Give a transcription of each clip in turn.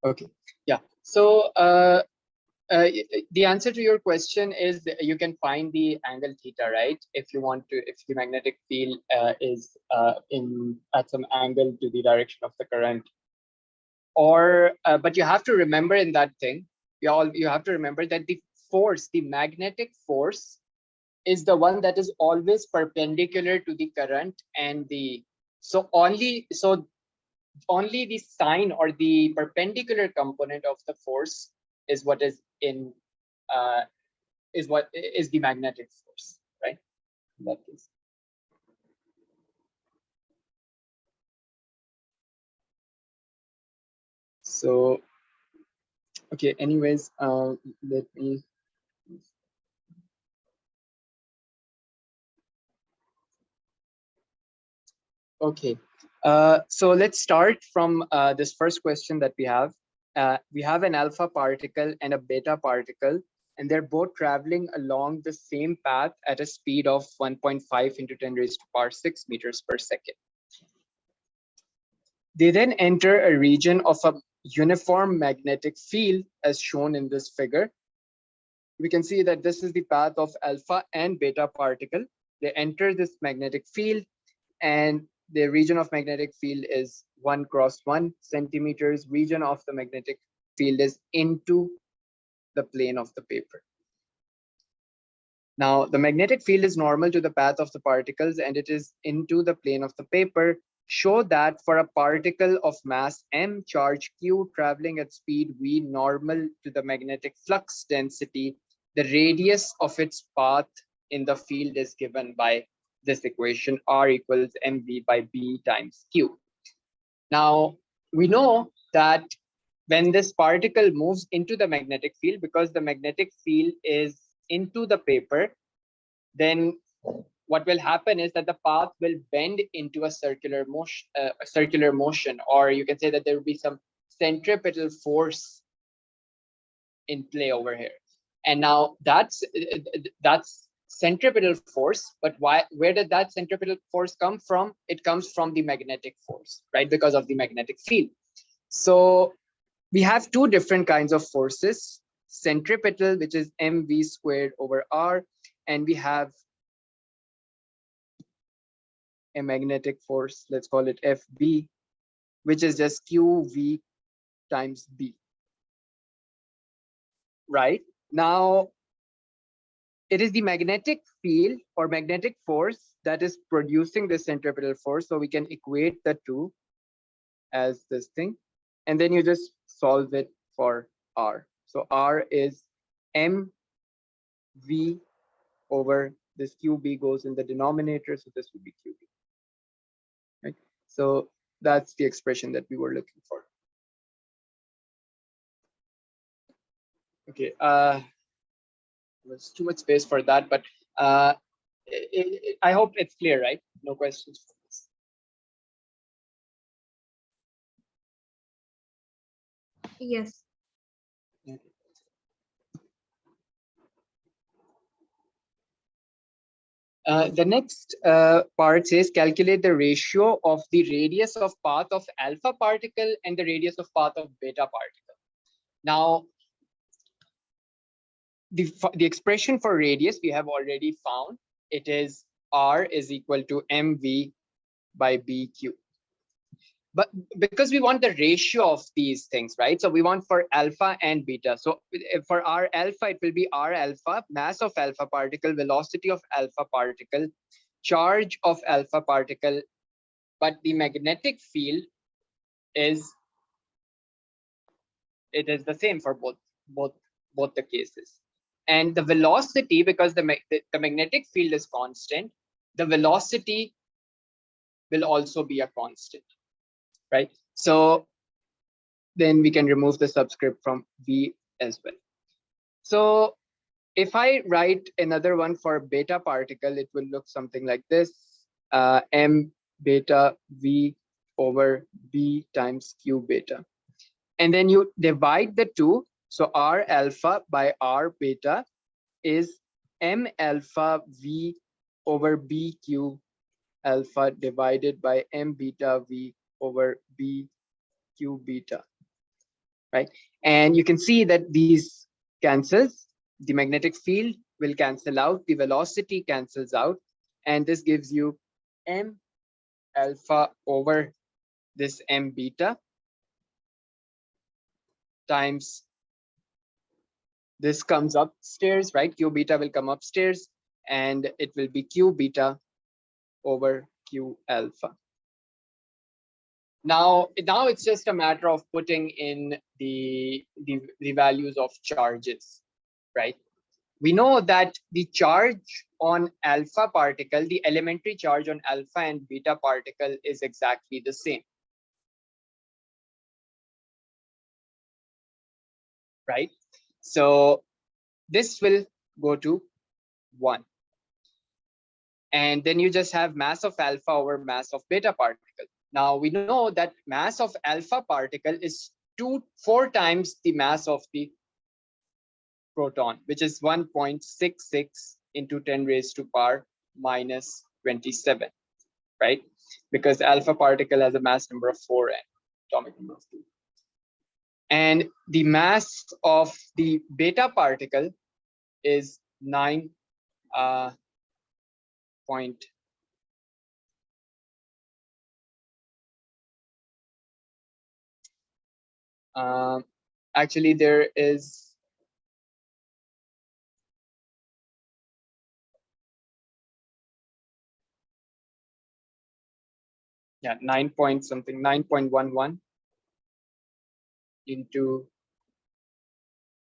Okay, yeah. So the answer to your question is that you can find the angle theta, right? If you want to, if the magnetic field is in at some angle to the direction of the current, or but you have to remember in that thing, you have to remember that the force, the magnetic force, is the one that is always perpendicular to the current, and the only the sign or the perpendicular component of the force is what is in is what is the magnetic force, right? In that case. So okay, anyways, let me okay. So let's start from this first question that we have. We have an alpha particle and a beta particle, and they're both traveling along the same path at a speed of 1.5 into 10 raised to power 6 meters per second. They then enter a region of a uniform magnetic field as shown in this figure. We can see that this is the path of alpha and beta particle. They enter this magnetic field, and the region of magnetic field is 1 cross 1 centimeters. Region of the magnetic field is into the plane of the paper. Now, the magnetic field is normal to the path of the particles, and it is into the plane of the paper. Show that for a particle of mass m, charge q, traveling at speed v normal to the magnetic flux density, the radius of its path in the field is given by this equation, r equals mv by b times q. Now, we know that when this particle moves into the magnetic field, because the magnetic field is into the paper, then what will happen is that the path will bend into a circular motion, or you can say that there will be some centripetal force in play over here. And now that's centripetal force, but where did that centripetal force come from? It comes from the magnetic force, right? Because of the magnetic field. So we have two different kinds of forces: centripetal, which is mv squared over r, and we have a magnetic force, let's call it fb, which is just qv times b. Right now, it is the magnetic field or magnetic force that is producing the centripetal force. So we can equate the two as this thing, and then you just solve it for r. So r is mv over this qb goes in the denominator, so this would be qb. Right? So that's the expression that we were looking for. Okay, there's too much space for that, but I hope it's clear, right? No questions for this. Yes. Okay. The next part says calculate the ratio of the radius of path of alpha particle and the radius of path of beta particle. Now, the expression for radius we have already found. It is r is equal to mv by bq. But because we want the ratio of these things, right? So we want for alpha and beta. So for r alpha, it will be r alpha, mass of alpha particle, velocity of alpha particle, charge of alpha particle, but the magnetic field is the same for both the cases. And the velocity, because the magnetic field is constant, the velocity will also be a constant, right? So then we can remove the subscript from v as well. So if I write another one for beta particle, it will look something like this: m beta v over b times q beta. And then you divide the two. So r alpha by r beta is m alpha v over b q alpha divided by m beta v over b q beta. right? And you can see that these cancels, the magnetic field will cancel out, the velocity cancels out, and this gives you m alpha over this m beta times this comes upstairs, right? Q beta will come upstairs and it will be Q beta over Q alpha. Now it's just a matter of putting in the values of charges, right? We know that the charge on alpha particle, the elementary charge on alpha and beta particle is exactly the same, right? So this will go to 1. And then you just have mass of alpha over mass of beta particle. Now we know that mass of alpha particle is 4 times the mass of the proton, which is 1.66 into 10 raised to power minus 27, right? Because alpha particle has a mass number of 4 and atomic number of 2. And the mass of the beta particle is 9 point actually there is yeah 9 point something 9.11 into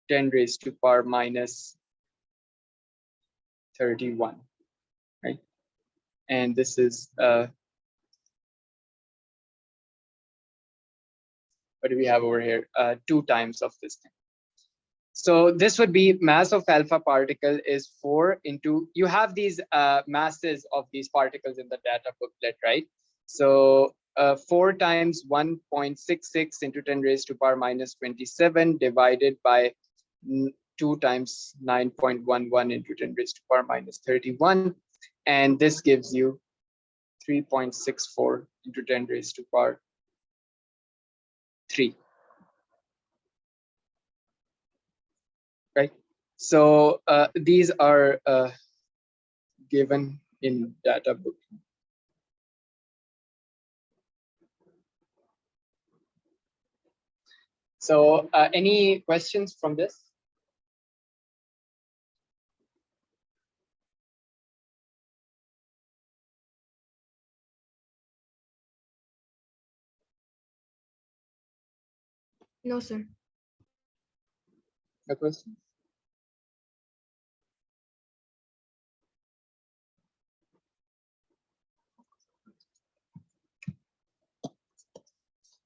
10 raised to power minus 31, right? And this is what do we have over here? 2 times of this thing. So this would be mass of alpha particle is 4 into, you have these masses of these particles in the data booklet, right? So 4 times 1.66 into 10 raised to power minus 27 divided by 2 times 9.11 into 10 raised to power minus 31. And this gives you 3.64 into 10 raised to power 3. Right? So these are given in data book. So any questions from this? No, sir. No questions?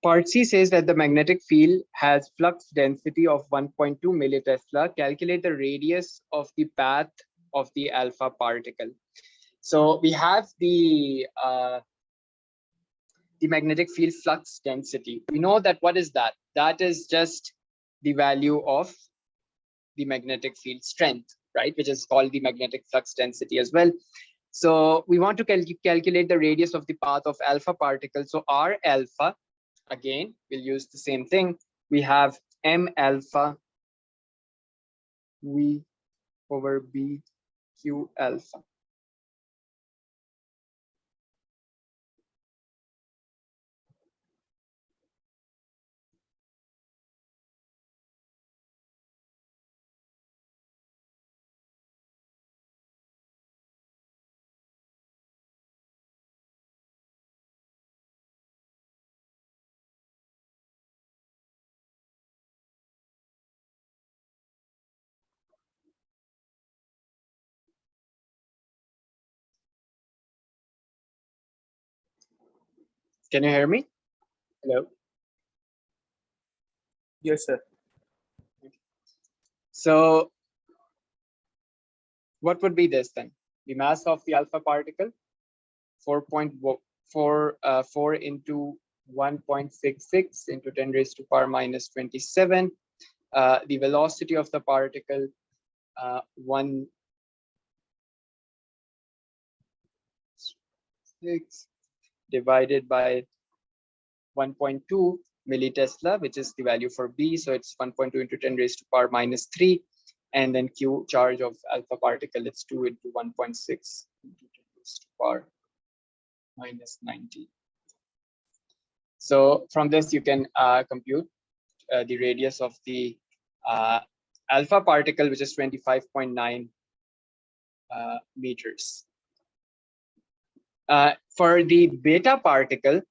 Part C says that the magnetic field has flux density of 1.2 millitesla. Calculate the radius of the path of the alpha particle. So we have the magnetic field flux density. We know that what is that? That is just the value of the magnetic field strength, right? Which is called the magnetic flux density as well. So we want to calculate the radius of the path of alpha particle. So R alpha, again, we'll use the same thing. We have M alpha V over B Q alpha. Can you hear me? Hello. Yes, sir. So what would be this then? The mass of the alpha particle, 4 into 1.66 into 10 raised to power minus 27. The velocity of the particle, 1 6 divided by 1.2 millitesla, which is the value for B. So it's 1.2 into 10 raised to power minus 3. And then Q charge of alpha particle, it's 2 into 1.6 into 10 raised to power minus 90. So from this, you can compute the radius of the alpha particle, which is 25.9 meters. For the beta particle,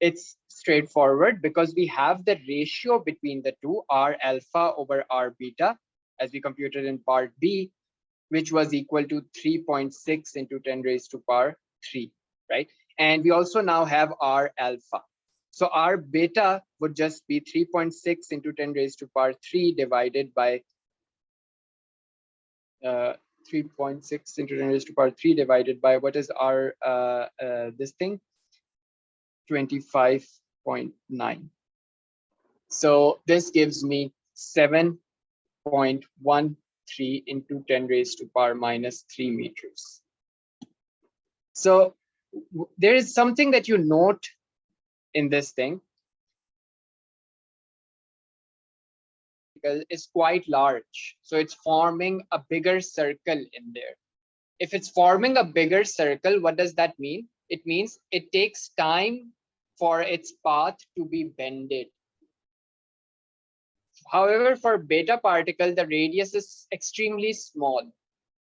it's straightforward because we have the ratio between the two, R alpha over R beta, as we computed in part B, which was equal to 3.6 into 10 raised to power 3, right? And we also now have R alpha. So R beta would just be 3.6 into 10 raised to power 3 divided by 3.6 into 10 raised to power 3 divided by what is our this thing, 25.9. So this gives me 7.13 into 10 raised to power minus 3 meters. So there is something that you note in this thing. Is quite large, so it's forming a bigger circle in there. If it's forming a bigger circle, what does that mean? It means it takes time for its path to be bended. However, for beta particle, the radius is extremely small.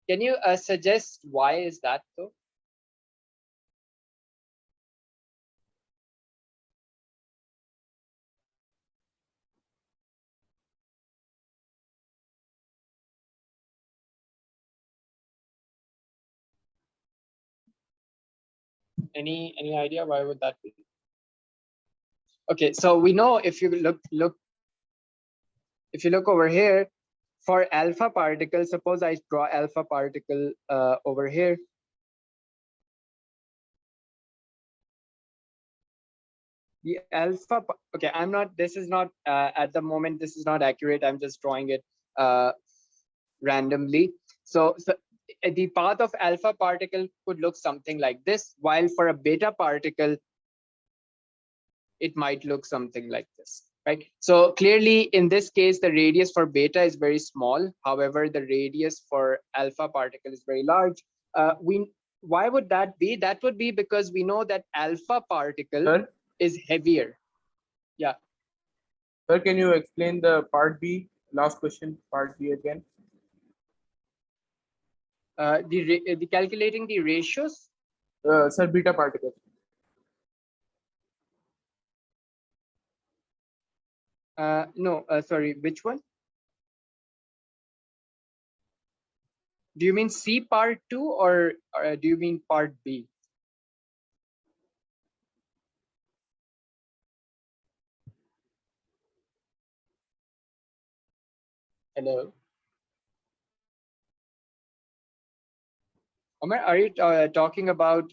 Can you suggest why is that so? Any idea why would that be? Okay, so we know if you look over here, for alpha particle, suppose I draw alpha particle over here. The alpha, okay, I'm not, this is not, at the moment, this is not accurate. I'm just drawing it randomly. So the path of alpha particle could look something like this, while for a beta particle, it might look something like this, right? So clearly in this case, the radius for beta is very small. However, the radius for alpha particle is very large. Why would that be? That would be because we know that alpha particle is heavier. Yeah. Sir, can you explain the part B, last question, part B again? The calculating the ratios. Sir, beta particle. No, sorry, which one? Do you mean C part 2 or do you mean part B? Hello. Omar, are you talking about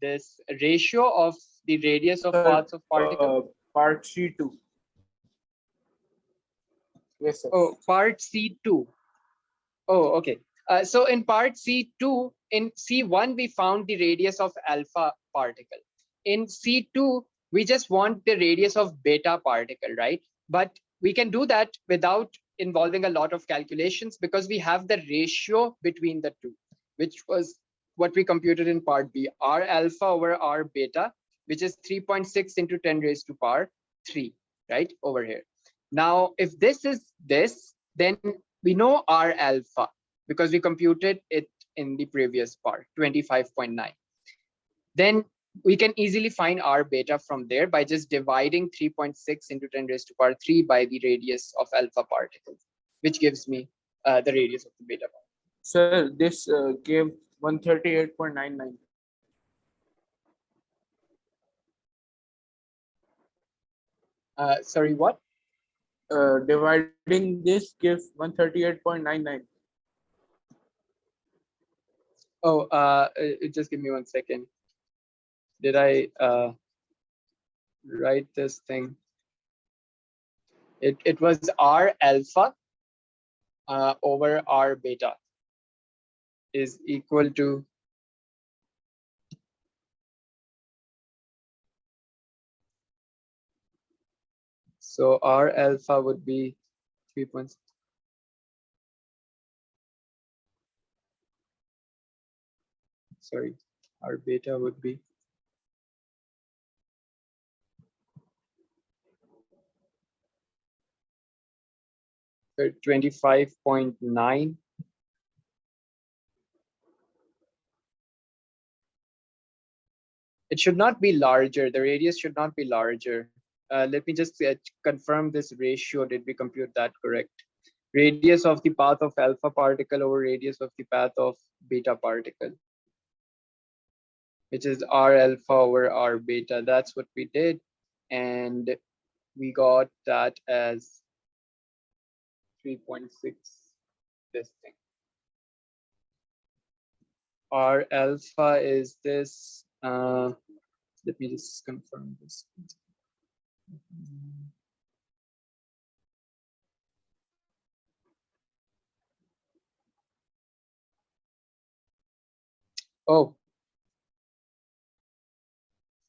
this ratio of the radius of paths of particles? Part C2. Yes, sir. Oh, part C2. Oh, okay. So in part C2, in C1, we found the radius of alpha particle. In C2, we just want the radius of beta particle, right? But we can do that without involving a lot of calculations because we have the ratio between the two, which was what we computed in part B, R alpha over R beta, which is 3.6 into 10 raised to power 3, right, over here. Now, if this is this, then we know R alpha because we computed it in the previous part, 25.9. Then we can easily find R beta from there by just dividing 3.6 into 10 raised to power 3 by the radius of alpha particles, which gives me the radius of the beta particle. Sir, this gave 138.99. Sorry, what? Dividing this gives 138.99. Oh, just give me 1 second. Did I write this thing? It was R alpha over R beta is equal to So R alpha would be 3.6. Sorry, R beta would be 25.9. It should not be larger. The radius should not be larger. Let me just confirm this ratio. Did we compute that correct? Radius of the path of alpha particle over radius of the path of beta particle, which is R alpha over R beta. That's what we did. And we got that as 3.6, this thing. R alpha is this. Let me just confirm this. Oh,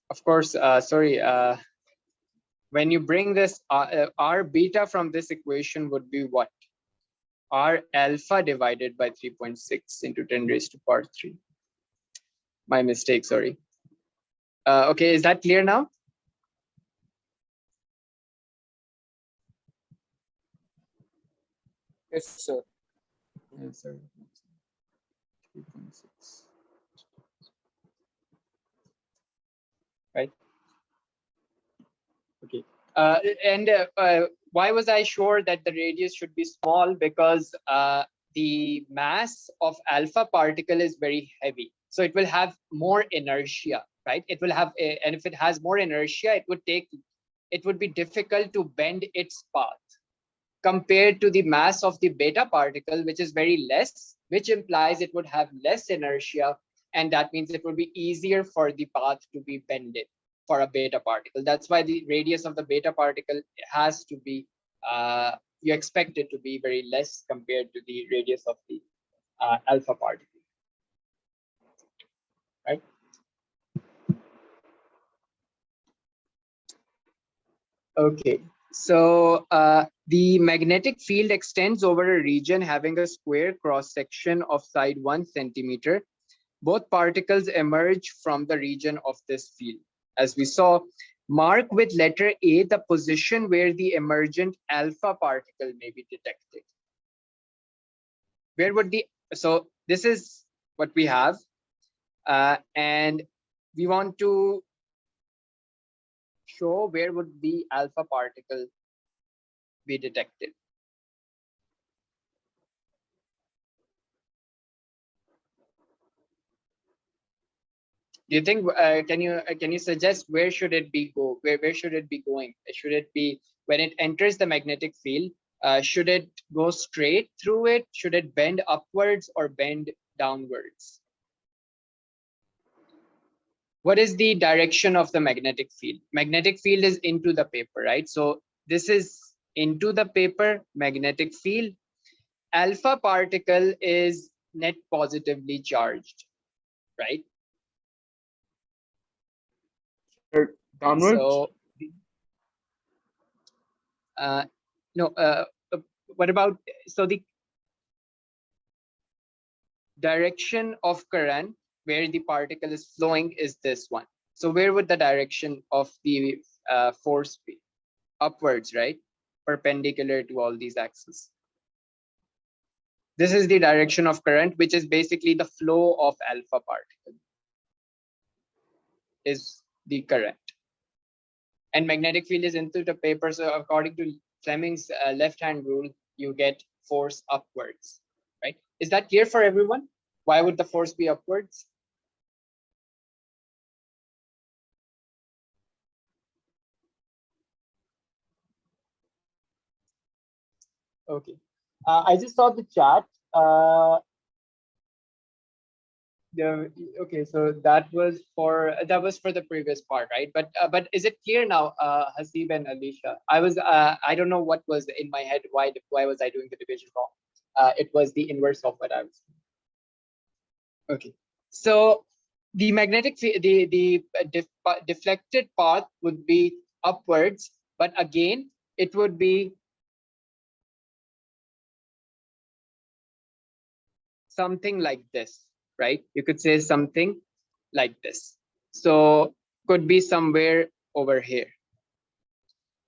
of course. Sorry. When you bring this R beta from this equation would be what? R alpha divided by 3.6 into 10 raised to power 3. My mistake, sorry. Okay, is that clear now? Yes, sir. Yeah, sorry. 3.6. Right. Okay. And why was I sure that the radius should be small? Because the mass of alpha particle is very heavy. So it will have more inertia, right? It will have, and if it has more inertia, it would be difficult to bend its path compared to the mass of the beta particle, which is very less, which implies it would have less inertia. And that means it would be easier for the path to be bended for a beta particle. That's why the radius of the beta particle has to be, you expect it to be very less compared to the radius of the alpha particle, right? Okay, so the magnetic field extends over a region having a square cross section of side 1 centimeter. Both particles emerge from the region of this field. As we saw, mark with letter A the position where the emergent alpha particle may be detected. Where would so this is what we have, and we want to show where would the alpha particle be detected. Do you think can you suggest where should it be go? Where should it be going? Should it be when it enters the magnetic field? Should it go straight through it? Should it bend upwards or bend downwards? What is the direction of the magnetic field? Magnetic field is into the paper, right? So this is into the paper, magnetic field. Alpha particle is net positively charged, right? Downwards. So no, what about, so the direction of current where the particle is flowing is this one. So where would the direction of the force be? Upwards, right? Perpendicular to all these axes. This is the direction of current, which is basically the flow of alpha particle is the current. And magnetic field is into the paper. So according to Fleming's left-hand rule, you get force upwards, right? Is that clear for everyone? Why would the force be upwards? Okay. I just saw the chat. Okay, so that was for the previous part, right? But is it clear now, Hasib and Alicia? I don't know what was in my head. Why was I doing the division wrong? It was the inverse of what I was doing. Okay, so the magnetic the deflected path would be upwards, but again it would be something like this, right? You could say something like this. So could be somewhere over here,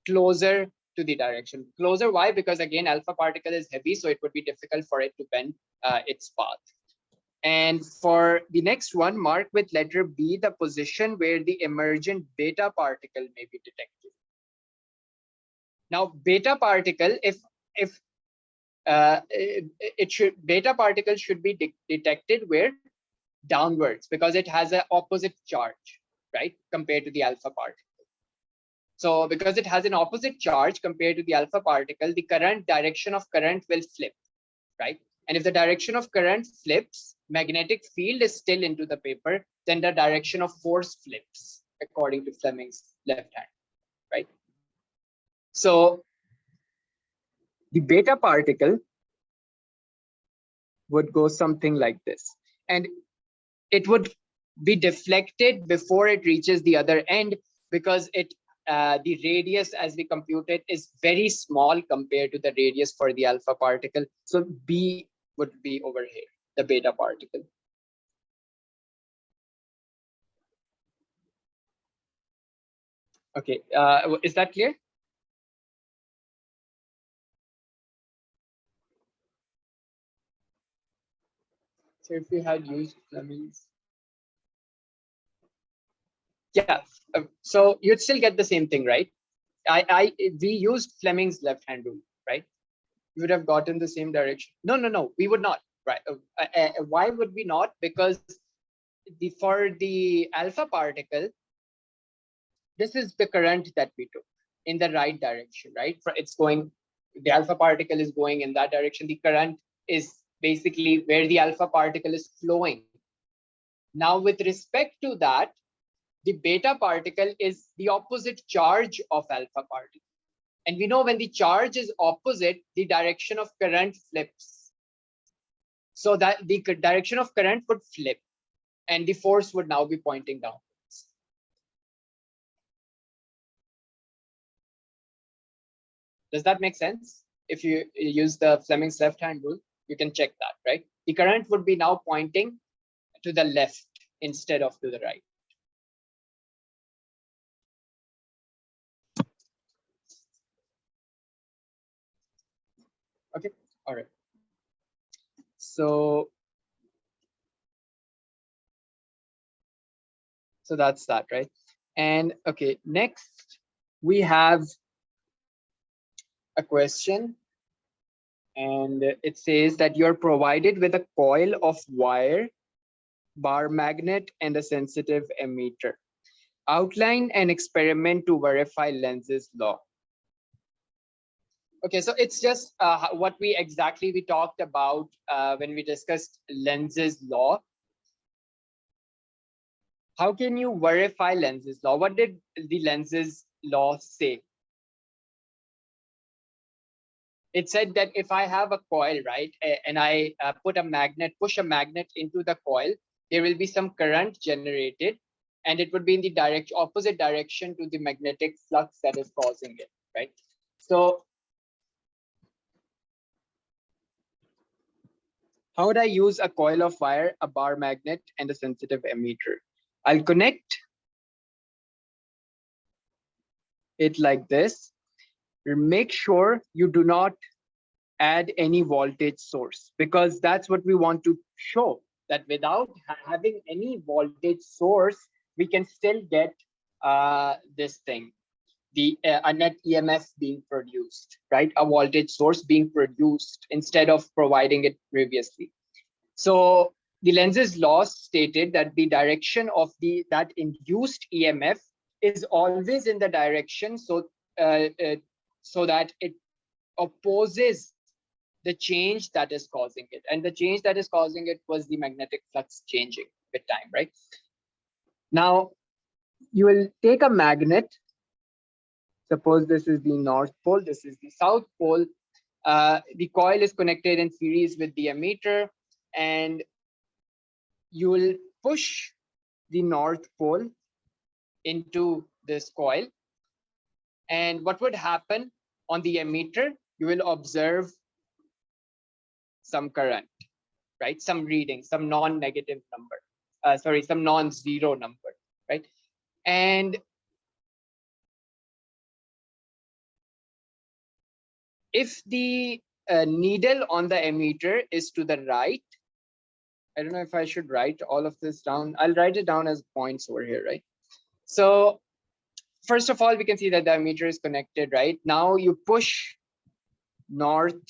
closer to the direction. Closer, why? Because again, alpha particle is heavy, so it would be difficult for it to bend its path. And for the next one, mark with letter B the position where the emergent beta particle may be detected. Now, beta particle, if it should, beta particle should be detected where? Downwards, because it has an opposite charge, right, compared to the alpha particle. So because it has an opposite charge compared to the alpha particle, the current direction of current will flip, right? And if the direction of current flips, magnetic field is still into the paper, then the direction of force flips according to Fleming's left hand, right? So the beta particle would go something like this, and it would be deflected before it reaches the other end, because it the radius as we compute it is very small compared to the radius for the alpha particle. So B would be over here, the beta particle. Okay, is that clear? So if we had used Fleming's, yeah, so you'd still get the same thing, right? We used Fleming's left hand rule, right? We would have gotten the same direction. No, we would not, right? Why would we not? Because for the alpha particle, this is the current that we took in the right direction, right? It's going, the alpha particle is going in that direction. The current is basically where the alpha particle is flowing. Now, with respect to that, the beta particle is the opposite charge of alpha particle. And we know when the charge is opposite, the direction of current flips. So that the direction of current would flip and the force would now be pointing downwards. Does that make sense? If you use the Fleming's left hand rule, you can check that, right? The current would be now pointing to the left instead of to the right. Okay, all right. So that's that, right? And okay, next we have a question, and it says that you're provided with a coil of wire, bar magnet, and a sensitive ammeter. Outline an experiment to verify Lenz's law. Okay, so it's just what we talked about when we discussed Lenz's law. How can you verify Lenz's law? What did the Lenz's law say? It said that if I have a coil, right, and I push a magnet into the coil, there will be some current generated, and it would be in the opposite direction to the magnetic flux that is causing it, right? So how would I use a coil of wire, a bar magnet, and a sensitive ammeter? I'll connect it like this. Make sure you do not add any voltage source, because that's what we want to show, that without having any voltage source, we can still get this thing, a net EMF being produced, right? A voltage source being produced instead of providing it previously. So the Lenz's law stated that the direction of that induced EMF is always in the direction so that it opposes the change that is causing it, and the change that is causing it was the magnetic flux changing with time, right? Now you will take a magnet. Suppose this is the north pole, this is the south pole. The coil is connected in series with the ammeter, and you will push the north pole into this coil. And what would happen on the emitter, you will observe some current, right? Some reading, some non-negative number, some non-zero number, right? And if the needle on the emitter is to the right, I don't know if I should write all of this down. I'll write it down as points over here, right? So first of all, we can see that the emitter is connected, right? Now you push north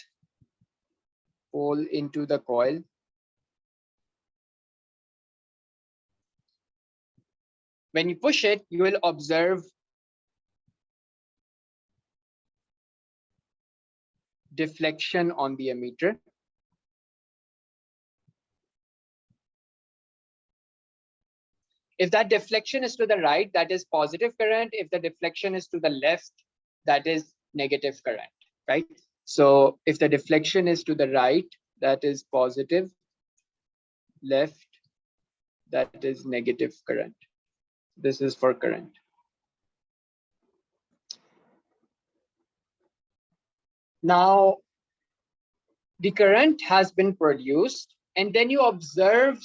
pole into the coil. When you push it, you will observe deflection on the emitter. If that deflection is to the right, that is positive current. If the deflection is to the left, that is negative current, right? So if the deflection is to the right, that is positive, left, that is negative current. This is for current. Now, the current has been produced, and then you observe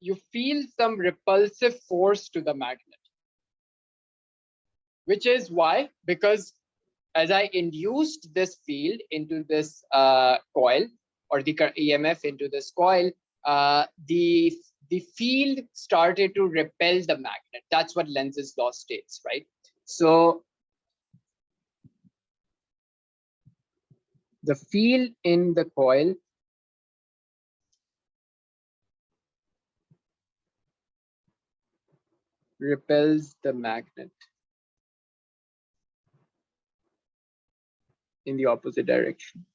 you feel some repulsive force to the magnet, which is why, because as I induced this field into this coil, or the EMF into this coil, the field started to repel the magnet. That's what Lenz's law states, right? So the field in the coil repels the magnet in the opposite direction.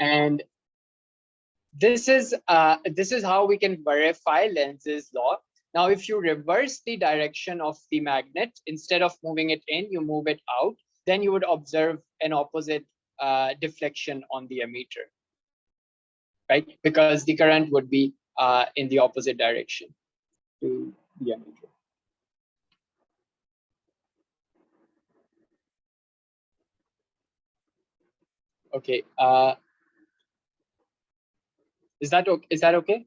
And this is how we can verify Lenz's law. Now, if you reverse the direction of the magnet, instead of moving it in, you move it out, then you would observe an opposite deflection on the emitter, right? Because the current would be in the opposite direction to the emitter. Okay. Is that okay? Is that okay?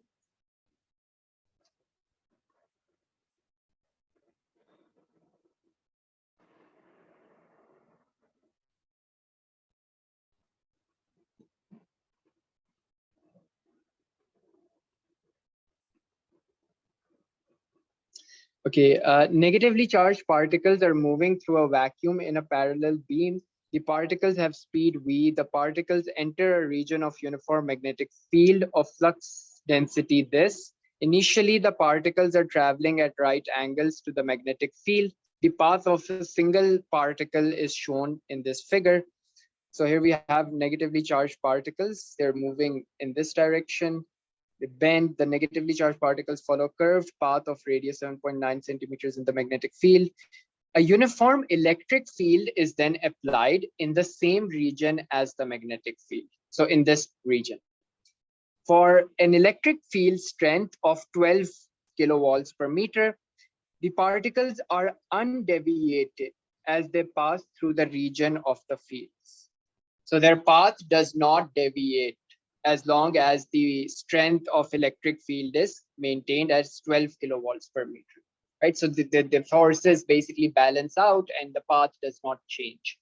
Okay, negatively charged particles are moving through a vacuum in a parallel beam. The particles have speed v. The particles enter a region of uniform magnetic field of flux density this. Initially, the particles are traveling at right angles to the magnetic field. The path of a single particle is shown in this figure. So here we have negatively charged particles. They're moving in this direction. They bend. The negatively charged particles follow a curved path of radius 7.9 centimeters in the magnetic field. A uniform electric field is then applied in the same region as the magnetic field. So in this region. For an electric field strength of 12 kilovolts per meter, the particles are undeviated as they pass through the region of the fields. So their path does not deviate as long as the strength of electric field is maintained as 12 kilovolts per meter, right? So the forces basically balance out and the path does not change,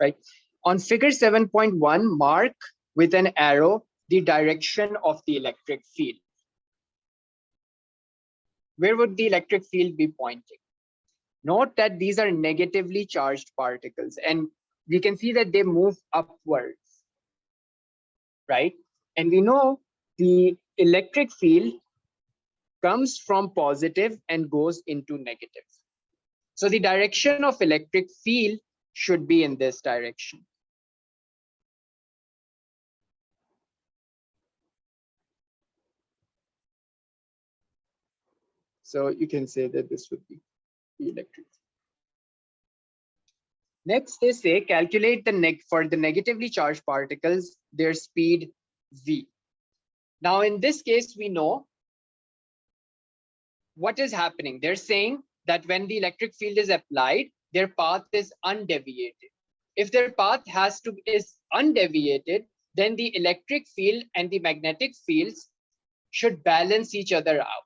right? On figure 7.1, mark with an arrow the direction of the electric field. Where would the electric field be pointing? Note that these are negatively charged particles, and we can see that they move upwards, right? And we know the electric field comes from positive and goes into negative. So the direction of electric field should be in this direction. So you can say that this would be the electric field. Next, they say calculate for the negatively charged particles, their speed v. Now, in this case, we know what is happening. They're saying that when the electric field is applied, their path is undeviated. If their path is undeviated, then the electric field and the magnetic fields should balance each other out.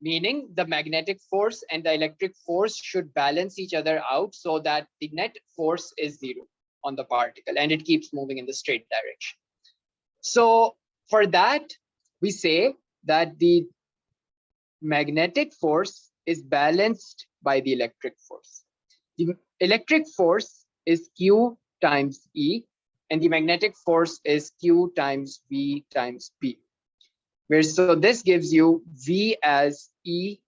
Meaning the magnetic force and the electric force should balance each other out so that the net force is zero on the particle and it keeps moving in the straight direction. So for that, we say that the magnetic force is balanced by the electric force. The electric force is Q times E and the magnetic force is Q times V times P. So this gives you V as E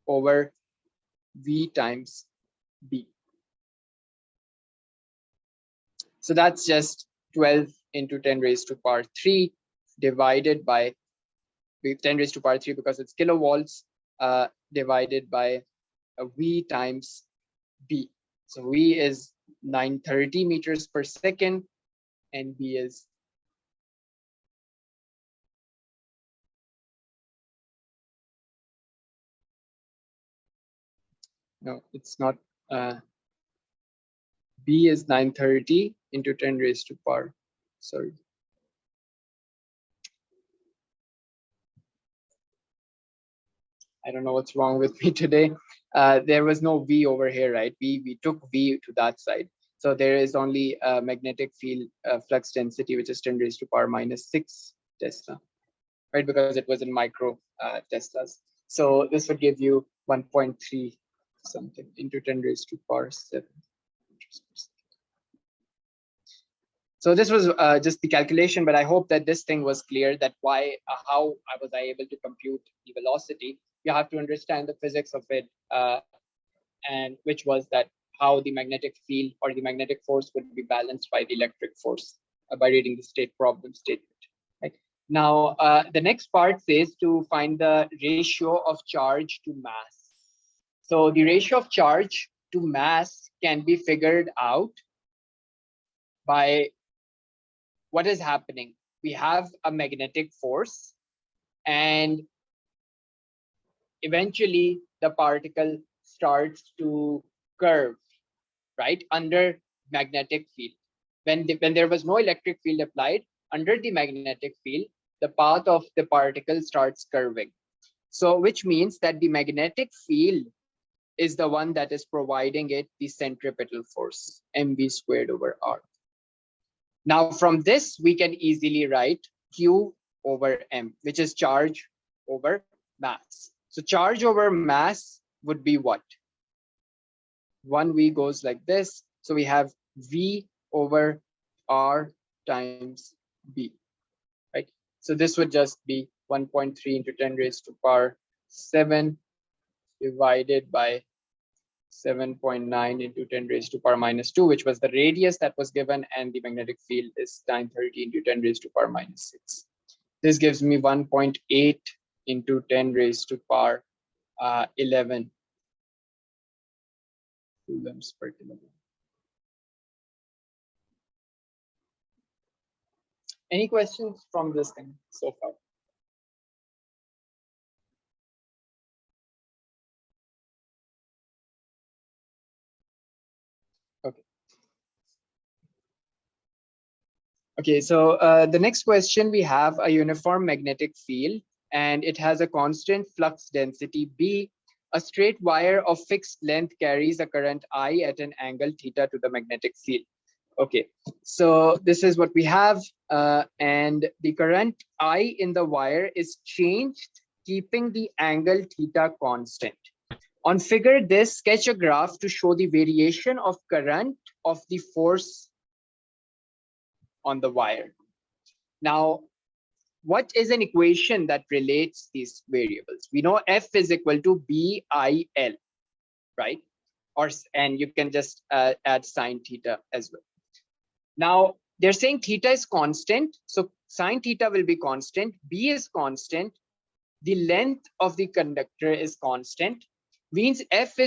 over V times B. So that's just 12 into 10 raised to power 3 divided by 10 raised to power 3 because it's kilovolts divided by V times B. So V is 930 meters per second and B is no, it's not. B is 930 into 10 raised to power. Sorry. I don't know what's wrong with me today. There was no V over here, right? We took V to that side. So there is only a magnetic field flux density, which is 10 raised to power minus 6 Tesla, right? Because it was in micro Teslas. So this would give you 1.3 something into 10 raised to power 7. So this was just the calculation, but I hope that this thing was clear, that how was I able to compute the velocity. You have to understand the physics of it, and which was that how the magnetic field or the magnetic force would be balanced by the electric force by reading the state problem statement. Right? Now, the next part says to find the ratio of charge to mass. So the ratio of charge to mass can be figured out by what is happening. We have a magnetic force and eventually the particle starts to curve, right, under magnetic field. When there was no electric field applied, under the magnetic field, the path of the particle starts curving. So which means that the magnetic field is the one that is providing it the centripetal force, mv squared over r. Now from this, we can easily write Q over M, which is charge over mass. So charge over mass would be what? 1V goes like this. So we have V over R times B, right? So this would just be 1.3 into 10 raised to power 7 divided by 7.9 into 10 raised to power minus 2, which was the radius that was given, and the magnetic field is 930 into 10 raised to power minus 6. This gives me 1.8 into 10 raised to power 11 coulombs per kilogram. Any questions from this thing so far? Okay. Okay, so the next question, we have a uniform magnetic field and it has a constant flux density B. A straight wire of fixed length carries a current I at an angle theta to the magnetic field. Okay, so this is what we have, and the current I in the wire is changed, keeping the angle theta constant. On figure this, sketch a graph to show the variation of current of the force on the wire. Now, what is an equation that relates these variables? We know F is equal to BIL, right? And you can just add sine theta as well. Now, they're saying theta is constant, so sine theta will be constant, B is constant, the length of the conductor is constant, means F is